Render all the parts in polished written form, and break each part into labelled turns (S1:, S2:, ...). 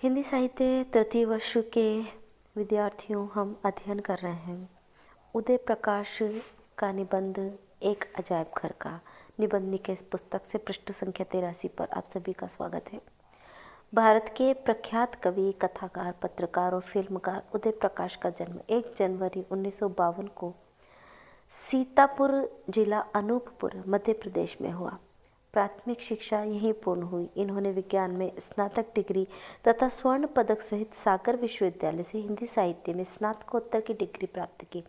S1: हिंदी साहित्य तृतीय वर्ष के विद्यार्थियों, हम अध्ययन कर रहे हैं उदय प्रकाश का निबंध एक अजायब घर का। निबंध निकेश पुस्तक से पृष्ठ संख्या 83 पर आप सभी का स्वागत है। भारत के प्रख्यात कवि, कथाकार, पत्रकार और फिल्मकार उदय प्रकाश का जन्म 1 जनवरी 1952 को सीतापुर जिला अनूपपुर मध्य प्रदेश में हुआ। प्राथमिक शिक्षा यहीं पूर्ण हुई। इन्होंने विज्ञान में स्नातक डिग्री तथा स्वर्ण पदक सहित सागर विश्वविद्यालय से हिंदी साहित्य में स्नातकोत्तर की डिग्री प्राप्त की।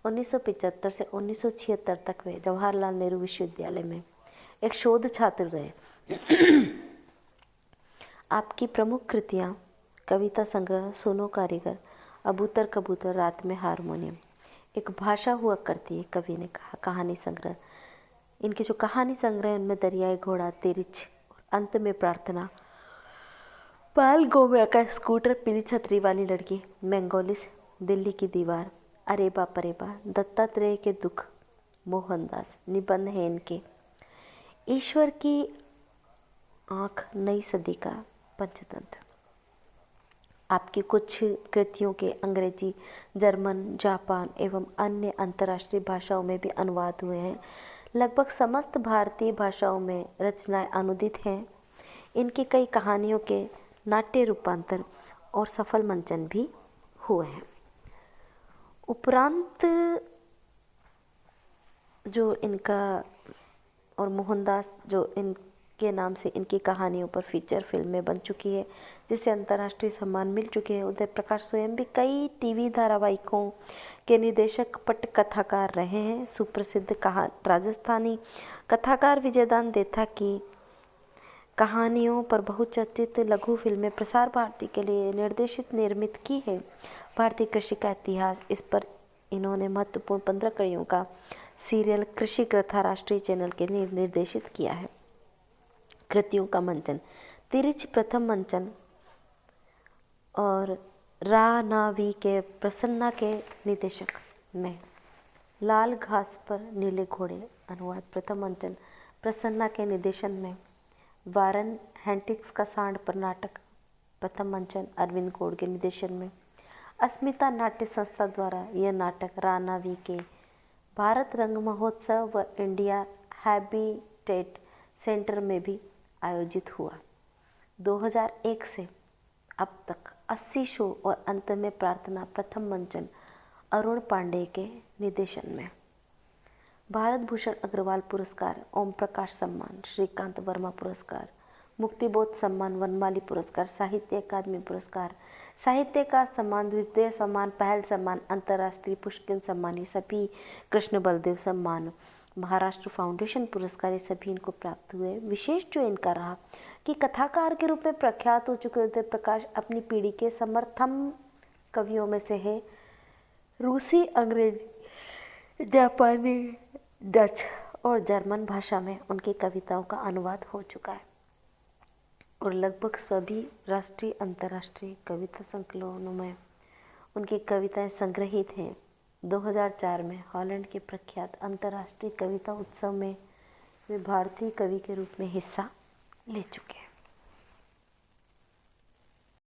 S1: 1975 से 1976 तक वे जवाहरलाल नेहरू विश्वविद्यालय में एक शोध छात्र रहे। आपकी प्रमुख कृतियाँ कविता संग्रह सुनो कारीगर, अबूतर कबूतर, रात में हारमोनियम, एक भाषा हुआ करती है, कवि ने कहा, कहानी संग्रह। इनके जो कहानी संग्रह है उनमें दरियाई घोड़ा, तिरिच, अंत में प्रार्थना, पाल गोमरा का स्कूटर, पीली छतरी वाली लड़की, मैंगोलिस, दिल्ली की दीवार, अरेबा परेबा, दत्तात्रेय के दुख, मोहनदास, निबंध है इनके, ईश्वर की आँख, नई सदी का पंचतंत्र। आपकी कुछ कृतियों के अंग्रेजी, जर्मन, जापान एवं अन्य अंतर्राष्ट्रीय भाषाओं में भी अनुवाद हुए हैं। लगभग समस्त भारतीय भाषाओं में रचनाएं अनुदित हैं। इनकी कई कहानियों के नाट्य रूपांतर और सफल मंचन भी हुए हैं। उपरांत जो इनका और मोहनदास जो इनके नाम से इनकी कहानियों पर फीचर फिल्में बन चुकी है, जिसे अंतर्राष्ट्रीय सम्मान मिल चुके हैं। उदय प्रकाश स्वयं भी कई टीवी धारावाहिकों के निदेशक, पटकथाकार रहे हैं। सुप्रसिद्ध राजस्थानी कथाकार विजयदान देथा की कहानियों पर बहुचर्चित लघु फिल्में प्रसार भारती के लिए निर्देशित निर्मित की है। भारतीय कृषि का इतिहास, इस पर इन्होंने महत्वपूर्ण 15 कड़ियों का सीरियल कृषि कथा राष्ट्रीय चैनल के लिए निर्देशित किया है। कृतियों का मंचन, तिरिच प्रथम मंचन और रा ना वी के प्रसन्ना के निदेशक में, लाल घास पर नीले घोड़े अनुवाद प्रथम मंचन प्रसन्ना के निर्देशन में, वारन हेंटिक्स का सांड पर नाटक प्रथम मंचन अरविंद गौड़ के निर्देशन में, अस्मिता नाट्य संस्था द्वारा यह नाटक राना वी के भारत रंग महोत्सव व इंडिया हैबिटेट सेंटर में भी आयोजित हुआ। 2001 से अब तक 80 शो और अंत में प्रार्थना प्रथम मंचन अरुण पांडे के निर्देशन में। भारत भूषण अग्रवाल पुरस्कार, ओम प्रकाश सम्मान, श्रीकांत वर्मा पुरस्कार, मुक्तिबोध सम्मान, वनमाली पुरस्कार, साहित्य अकादमी पुरस्कार, साहित्यकार सम्मान, द्वितीय सम्मान, पहल सम्मान, अंतर्राष्ट्रीय पुष्किन सम्मान, ये सभी कृष्ण बलदेव सम्मान, महाराष्ट्र फाउंडेशन पुरस्कार, ये सभी इनको प्राप्त हुए। विशेष जो इनका रहा कि कथाकार के रूप में प्रख्यात हो चुके उदय प्रकाश अपनी पीढ़ी के समर्थम कवियों में से है। रूसी, अंग्रेजी, जापानी, डच और जर्मन भाषा में उनकी कविताओं का अनुवाद हो चुका है और लगभग सभी राष्ट्रीय अंतर्राष्ट्रीय कविता संकलनों में उनकी कविताएं संग्रहित हैं। 2004 में हॉलैंड के प्रख्यात अंतर्राष्ट्रीय कविता उत्सव में वे भारतीय कवि के रूप में हिस्सा ले चुके हैं।